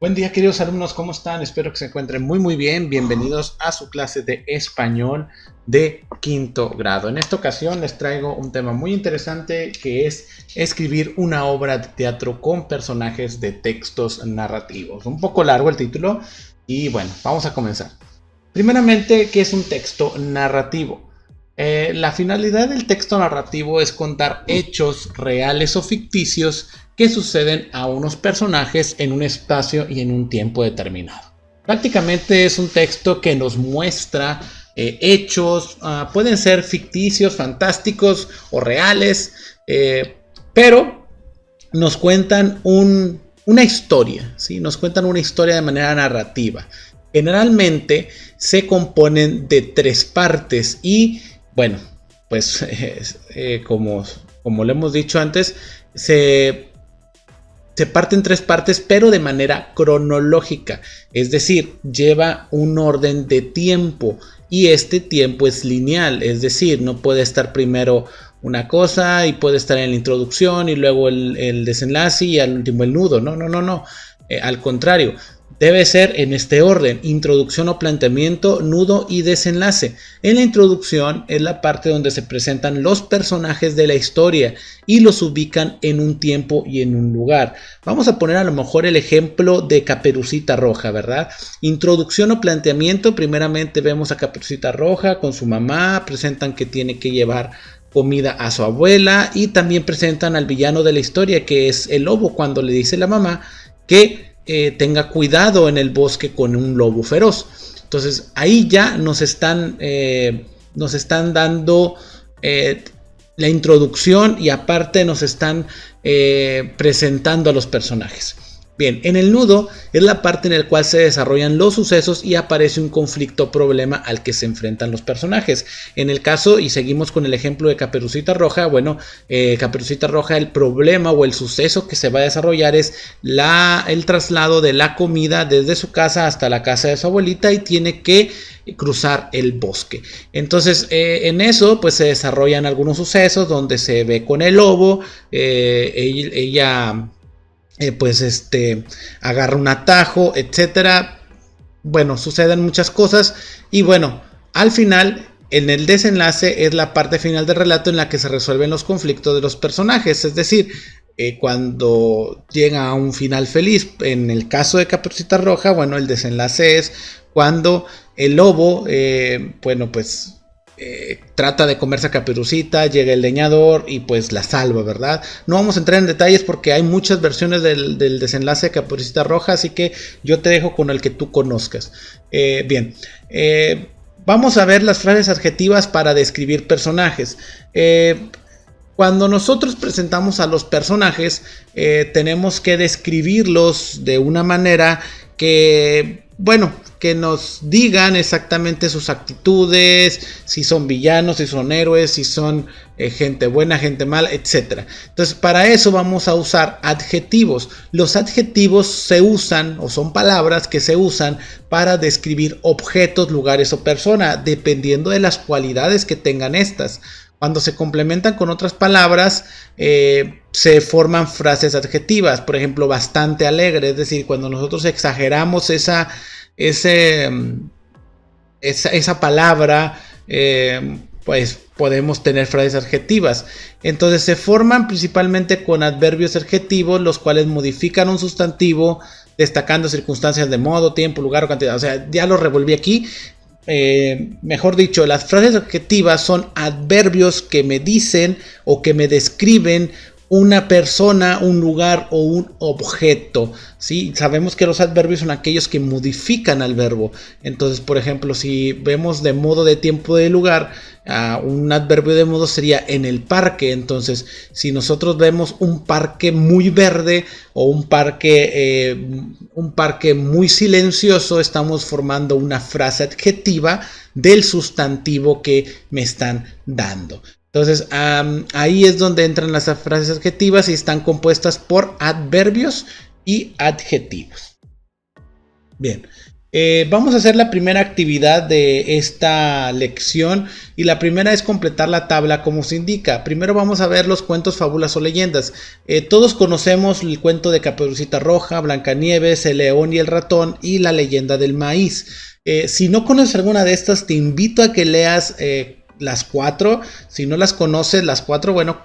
Buen día, queridos alumnos, ¿cómo están? Espero que se encuentren muy bien. Bienvenidos a su clase de español de quinto grado. En esta ocasión les traigo un tema muy interesante que es escribir una obra de teatro con personajes de textos narrativos. Un poco largo el título y bueno, vamos a comenzar. Primeramente, ¿qué es un texto narrativo? La finalidad del texto narrativo es contar hechos reales o ficticios que suceden a unos personajes en un espacio y en un tiempo determinado. Prácticamente es un texto que nos muestra hechos, pueden ser ficticios, fantásticos o reales, pero nos cuentan una historia, ¿sí? Nos cuentan una historia de manera narrativa. Generalmente se componen de 3 partes y bueno, pues como lo hemos dicho antes, se parte en 3 partes, pero de manera cronológica, es decir, lleva un orden de tiempo y este tiempo es lineal, es decir, no puede estar primero una cosa y puede estar en la introducción y luego el desenlace y al último el nudo. No. Al contrario, debe ser en este orden: introducción o planteamiento, nudo y desenlace. En la introducción es la parte donde se presentan los personajes de la historia y los ubican en un tiempo y en un lugar. Vamos a poner a lo mejor el ejemplo de Caperucita Roja, ¿verdad? Introducción o planteamiento: primeramente vemos a Caperucita Roja con su mamá, presentan que tiene que llevar comida a su abuela y también presentan al villano de la historia, que es el lobo, cuando le dice la mamá que tenga cuidado en el bosque con un lobo feroz. Entonces ahí ya nos están dando la introducción y aparte nos están presentando a los personajes. Bien, en el nudo es la parte en la cual se desarrollan los sucesos y aparece un conflicto o problema al que se enfrentan los personajes. En el caso, y seguimos con el ejemplo de Caperucita Roja, bueno, Caperucita Roja, el problema o el suceso que se va a desarrollar es el traslado de la comida desde su casa hasta la casa de su abuelita y tiene que cruzar el bosque. Entonces en eso pues se desarrollan algunos sucesos donde se ve con el lobo, ella agarra un atajo, etcétera. Bueno, suceden muchas cosas y bueno, al final, en el desenlace es la parte final del relato en la que se resuelven los conflictos de los personajes, es decir, cuando llega a un final feliz. En el caso de Caperucita Roja, bueno, el desenlace es cuando el lobo, trata de comerse a Caperucita, llega el leñador y pues la salva, ¿verdad? No vamos a entrar en detalles porque hay muchas versiones del desenlace de Caperucita Roja, así que yo te dejo con el que tú conozcas. Vamos a ver las frases adjetivas para describir personajes. Cuando nosotros presentamos a los personajes, tenemos que describirlos de una manera que nos digan exactamente sus actitudes, si son villanos, si son héroes, si son gente buena, gente mala, etc. Entonces, para eso vamos a usar adjetivos. Los adjetivos se usan, o son palabras que se usan para describir objetos, lugares o personas, dependiendo de las cualidades que tengan estas. Cuando se complementan con otras palabras, se forman frases adjetivas. Por ejemplo, bastante alegre, es decir, cuando nosotros exageramos esa palabra, pues podemos tener frases adjetivas. Entonces se forman principalmente con adverbios adjetivos, los cuales modifican un sustantivo destacando circunstancias de modo, tiempo, lugar o cantidad. O sea, ya lo revolví aquí. Mejor dicho, las frases adjetivas son adverbios que me dicen o que me describen una persona, un lugar o un objeto, ¿sí? Sabemos que los adverbios son aquellos que modifican al verbo. Entonces, por ejemplo, si vemos de modo, de tiempo, de lugar, un adverbio de modo sería en el parque. Entonces, si nosotros vemos un parque muy verde o un parque muy silencioso, estamos formando una frase adjetiva del sustantivo que me están dando. Entonces ahí es donde entran las frases adjetivas y están compuestas por adverbios y adjetivos. Bien, Vamos a hacer la primera actividad de esta lección y la primera es completar la tabla como se indica. Primero vamos a ver los cuentos, fábulas o leyendas. Todos conocemos el cuento de Caperucita Roja, Blancanieves, el león y el ratón y la leyenda del maíz. Si no conoces alguna de estas, te invito a que leas las 4. Si no las conoces las 4, bueno,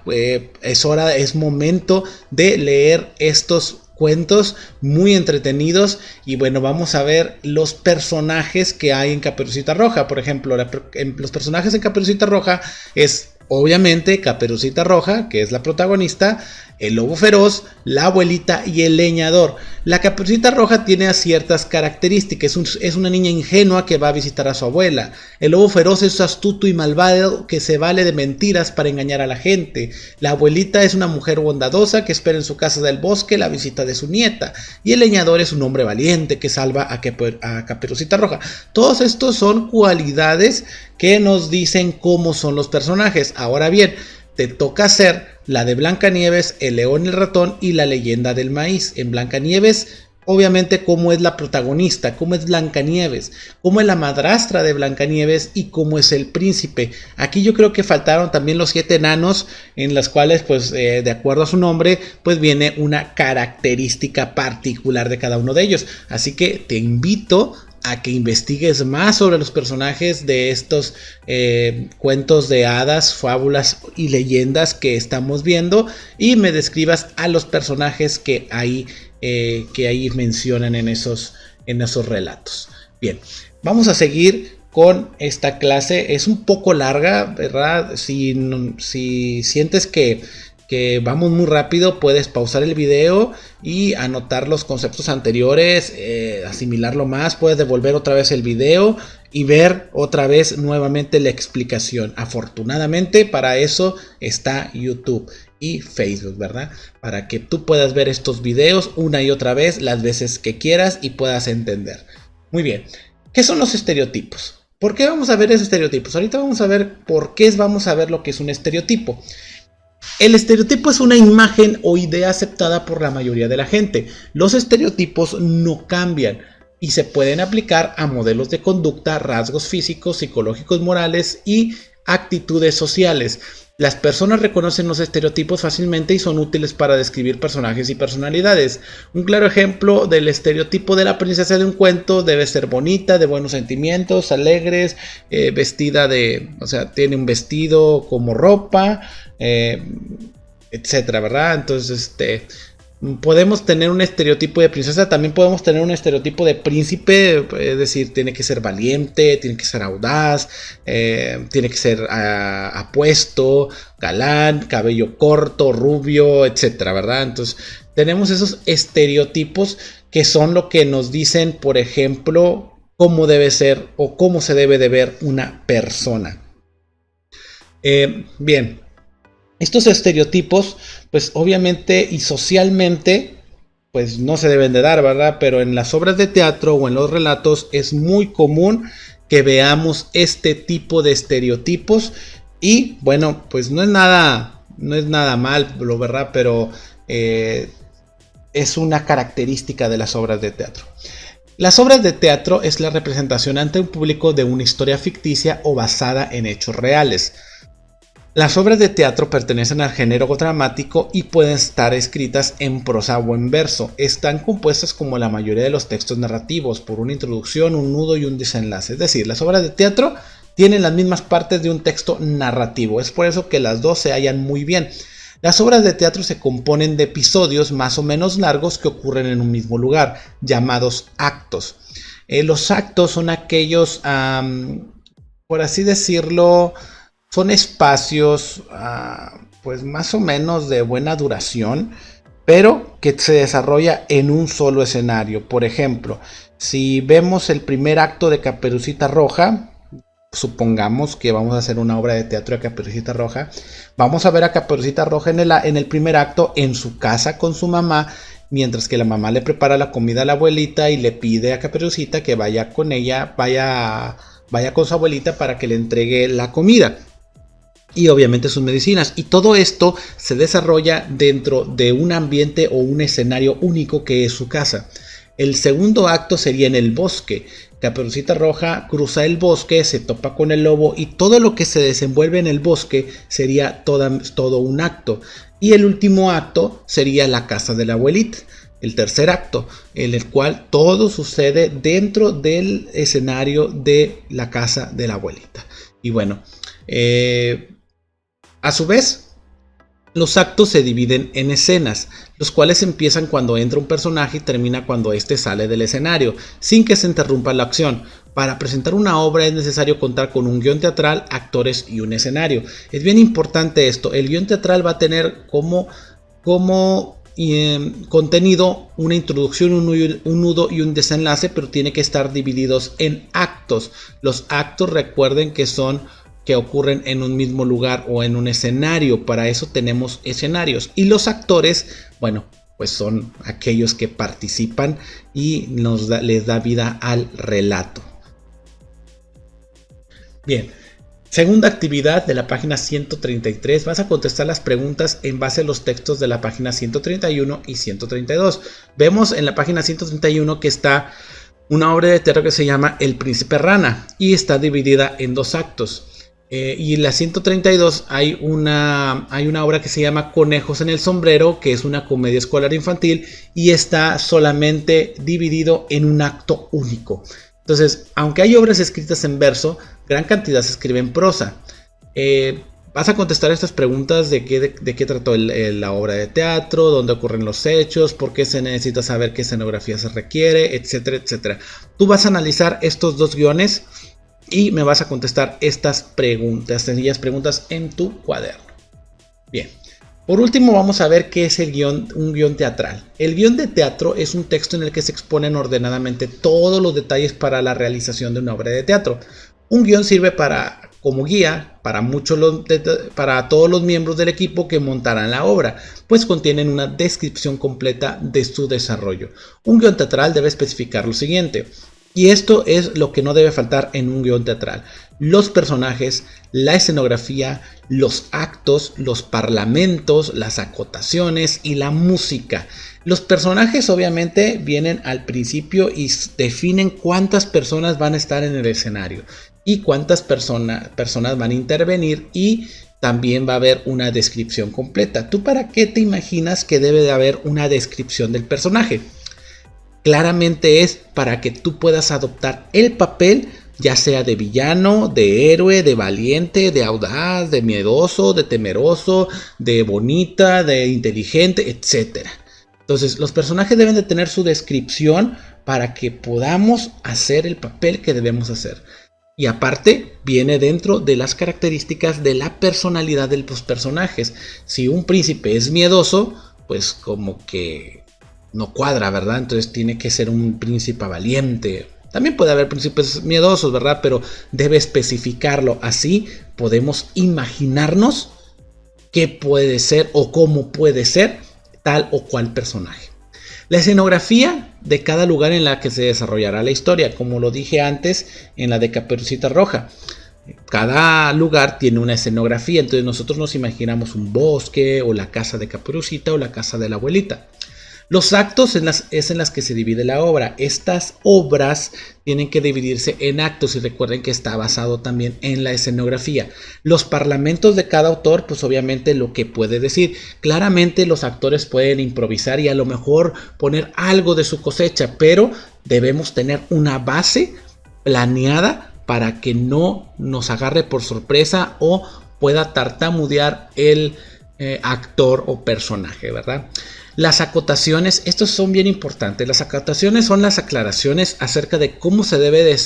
es momento de leer estos cuentos muy entretenidos. Y bueno, vamos a ver los personajes que hay en Caperucita Roja. Por ejemplo, los personajes en Caperucita Roja es obviamente Caperucita Roja, que es la protagonista, el lobo feroz, la abuelita y el leñador. La Caperucita Roja tiene ciertas características. Es una niña ingenua que va a visitar a su abuela. El lobo feroz es astuto y malvado que se vale de mentiras para engañar a la gente. La abuelita es una mujer bondadosa que espera en su casa del bosque la visita de su nieta. Y el leñador es un hombre valiente que salva a Caperucita Roja. Todos estos son cualidades que nos dicen cómo son los personajes. Ahora bien, te toca hacer la de Blancanieves, el león y el ratón y la leyenda del maíz. En Blancanieves, obviamente, cómo es la protagonista, cómo es Blancanieves, cómo es la madrastra de Blancanieves y cómo es el príncipe. Aquí yo creo que faltaron también los 7 enanos, en las cuales, pues, de acuerdo a su nombre, pues viene una característica particular de cada uno de ellos. Así que te invito a que investigues más sobre los personajes de estos cuentos de hadas, fábulas y leyendas que estamos viendo y me describas a los personajes que ahí mencionan en esos relatos. Bien, vamos a seguir con esta clase. Es un poco larga, ¿verdad? Si sientes que vamos muy rápido, puedes pausar el video y anotar los conceptos anteriores, asimilarlo más, puedes devolver otra vez el video y ver otra vez nuevamente la explicación. Afortunadamente para eso está YouTube y Facebook, ¿verdad? Para que tú puedas ver estos videos una y otra vez las veces que quieras y puedas entender. Muy bien, ¿qué son los estereotipos? ¿Por qué vamos a ver esos estereotipos? Ahorita vamos a ver por qué vamos a ver lo que es un estereotipo. El estereotipo es una imagen o idea aceptada por la mayoría de la gente. Los estereotipos no cambian y se pueden aplicar a modelos de conducta, rasgos físicos, psicológicos, morales y actitudes sociales. Las personas reconocen los estereotipos fácilmente y son útiles para describir personajes y personalidades. Un claro ejemplo del estereotipo de la princesa de un cuento: debe ser bonita, de buenos sentimientos, alegres, vestida tiene un vestido como ropa, etcétera, ¿verdad? Entonces, podemos tener un estereotipo de princesa, también podemos tener un estereotipo de príncipe, es decir, tiene que ser valiente, tiene que ser audaz, tiene que ser apuesto, galán, cabello corto, rubio, etcétera, ¿verdad? Entonces, tenemos esos estereotipos que son lo que nos dicen, por ejemplo, cómo debe ser o cómo se debe de ver una persona. Bien. Estos estereotipos, pues obviamente y socialmente, pues no se deben de dar, ¿verdad? Pero en las obras de teatro o en los relatos es muy común que veamos este tipo de estereotipos y bueno, pues no es nada mal, ¿verdad? Pero es una característica de las obras de teatro. Las obras de teatro es la representación ante un público de una historia ficticia o basada en hechos reales. Las obras de teatro pertenecen al género dramático y pueden estar escritas en prosa o en verso. Están compuestas, como la mayoría de los textos narrativos, por una introducción, un nudo y un desenlace. Es decir, las obras de teatro tienen las mismas partes de un texto narrativo. Es por eso que las dos se hallan muy bien. Las obras de teatro se componen de episodios más o menos largos que ocurren en un mismo lugar, llamados actos. Los actos son aquellos, por así decirlo, son espacios pues más o menos de buena duración, pero que se desarrolla en un solo escenario. Por ejemplo, si vemos el primer acto de Caperucita Roja, supongamos que vamos a hacer una obra de teatro de Caperucita Roja, vamos a ver a Caperucita Roja en el primer acto en su casa con su mamá, mientras que la mamá le prepara la comida a la abuelita y le pide a Caperucita que vaya con ella, vaya con su abuelita para que le entregue la comida y obviamente sus medicinas, y todo esto se desarrolla dentro de un ambiente o un escenario único que es su casa. El segundo acto sería en el bosque. Caperucita Roja cruza el bosque, se topa con el lobo y todo lo que se desenvuelve en el bosque sería todo un acto. Y el último acto sería la casa de la abuelita. El tercer acto, en el cual todo sucede dentro del escenario de la casa de la abuelita. Y bueno, a su vez, los actos se dividen en escenas, los cuales empiezan cuando entra un personaje y termina cuando éste sale del escenario, sin que se interrumpa la acción. Para presentar una obra es necesario contar con un guión teatral, actores y un escenario. Es bien importante esto, el guión teatral va a tener como contenido una introducción, un nudo y un desenlace, pero tiene que estar divididos en actos. Los actos, recuerden que ocurren en un mismo lugar o en un escenario. Para eso tenemos escenarios. Y los actores, bueno, pues son aquellos que participan y les da vida al relato. Bien, segunda actividad de la página 133. Vas a contestar las preguntas en base a los textos de la página 131 y 132. Vemos en la página 131 que está una obra de teatro que se llama El Príncipe Rana y está dividida en dos actos. Y en la 132 hay una obra que se llama Conejos en el Sombrero, que es una comedia escolar infantil y está solamente dividido en un acto único. Entonces, aunque hay obras escritas en verso, gran cantidad se escribe en prosa. Vas a contestar estas preguntas de qué trató la obra de teatro, dónde ocurren los hechos, por qué se necesita saber qué escenografía se requiere, etcétera, etcétera. Tú vas a analizar estos dos guiones y me vas a contestar estas preguntas, sencillas preguntas en tu cuaderno. Bien, por último vamos a ver qué es un guión teatral. El guión de teatro es un texto en el que se exponen ordenadamente todos los detalles para la realización de una obra de teatro. Un guión sirve como guía para todos los miembros del equipo que montarán la obra, pues contienen una descripción completa de su desarrollo. Un guión teatral debe especificar lo siguiente. Y esto es lo que no debe faltar en un guión teatral: los personajes, la escenografía, los actos, los parlamentos, las acotaciones y la música. Los personajes obviamente vienen al principio y definen cuántas personas van a estar en el escenario y cuántas personas van a intervenir, y también va a haber una descripción completa. ¿Tú para qué te imaginas que debe de haber una descripción del personaje? Claramente es para que tú puedas adoptar el papel, ya sea de villano, de héroe, de valiente, de audaz, de miedoso, de temeroso, de bonita, de inteligente, etc. Entonces, los personajes deben de tener su descripción para que podamos hacer el papel que debemos hacer. Y aparte, viene dentro de las características de la personalidad de los personajes. Si un príncipe es miedoso, pues como que no cuadra, ¿verdad? Entonces tiene que ser un príncipe valiente. También puede haber príncipes miedosos, ¿verdad? Pero debe especificarlo. Así podemos imaginarnos qué puede ser o cómo puede ser tal o cual personaje. La escenografía de cada lugar en la que se desarrollará la historia, como lo dije antes en la de Caperucita Roja. Cada lugar tiene una escenografía, entonces nosotros nos imaginamos un bosque, o la casa de Caperucita, o la casa de la abuelita. Los actos es en las que se divide la obra. Estas obras tienen que dividirse en actos, y recuerden que está basado también en la escenografía. Los parlamentos de cada autor, pues obviamente lo que puede decir. Claramente los actores pueden improvisar y a lo mejor poner algo de su cosecha, pero debemos tener una base planeada para que no nos agarre por sorpresa o pueda tartamudear el actor o personaje, ¿verdad? Las acotaciones, estos son bien importantes. Las acotaciones son las aclaraciones acerca de cómo se debe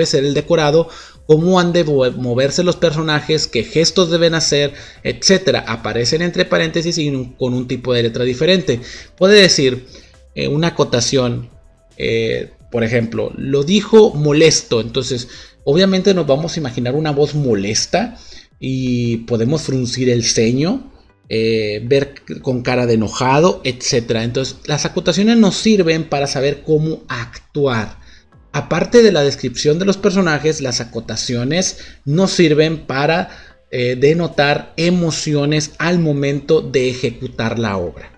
ser el decorado, cómo han de moverse los personajes, qué gestos deben hacer, etc. Aparecen entre paréntesis y con un tipo de letra diferente. Puede decir una acotación, por ejemplo, lo dijo molesto. Entonces, obviamente nos vamos a imaginar una voz molesta y podemos fruncir el ceño. Ver con cara de enojado, etc. Entonces las acotaciones nos sirven para saber cómo actuar. Aparte de la descripción de los personajes, las acotaciones nos sirven para denotar emociones al momento de ejecutar la obra.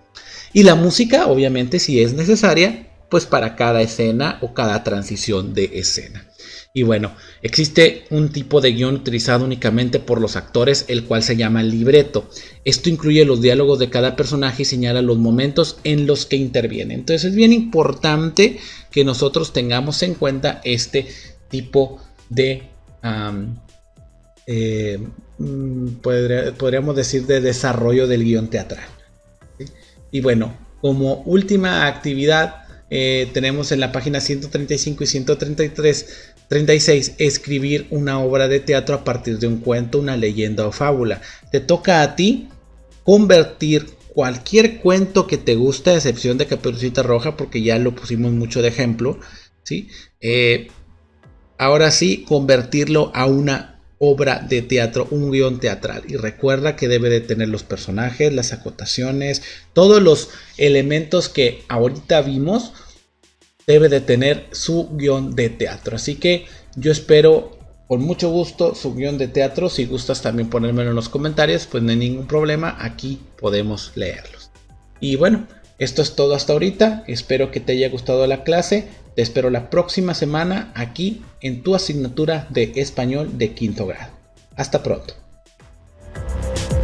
Y la música, obviamente, si es necesaria, pues para cada escena o cada transición de escena. Y bueno, existe un tipo de guión utilizado únicamente por los actores, el cual se llama libreto. Esto incluye los diálogos de cada personaje y señala los momentos en los que interviene. Entonces es bien importante que nosotros tengamos en cuenta este tipo de, podríamos decir, de desarrollo del guión teatral. ¿Sí? Y bueno, como última actividad, tenemos en la página 135 y 136 escribir una obra de teatro a partir de un cuento, una leyenda o fábula. Te toca a ti convertir cualquier cuento que te guste, a excepción de Caperucita Roja, porque ya lo pusimos mucho de ejemplo, ¿sí? Ahora sí, convertirlo a una obra de teatro, un guión teatral. Y recuerda que debe de tener los personajes, las acotaciones, todos los elementos que ahorita vimos. Debe de tener su guión de teatro. Así que yo espero con mucho gusto su guión de teatro. Si gustas también ponérmelo en los comentarios, pues no hay ningún problema. Aquí podemos leerlos. Y bueno, esto es todo hasta ahorita. Espero que te haya gustado la clase. Te espero la próxima semana aquí en tu asignatura de español de quinto grado. Hasta pronto.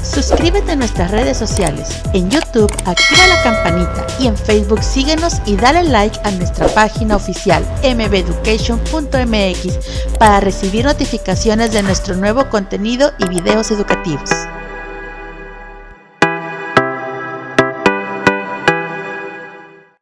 Suscríbete a nuestras redes sociales. En YouTube activa la campanita y en Facebook síguenos y dale like a nuestra página oficial mbeducation.mx para recibir notificaciones de nuestro nuevo contenido y videos educativos.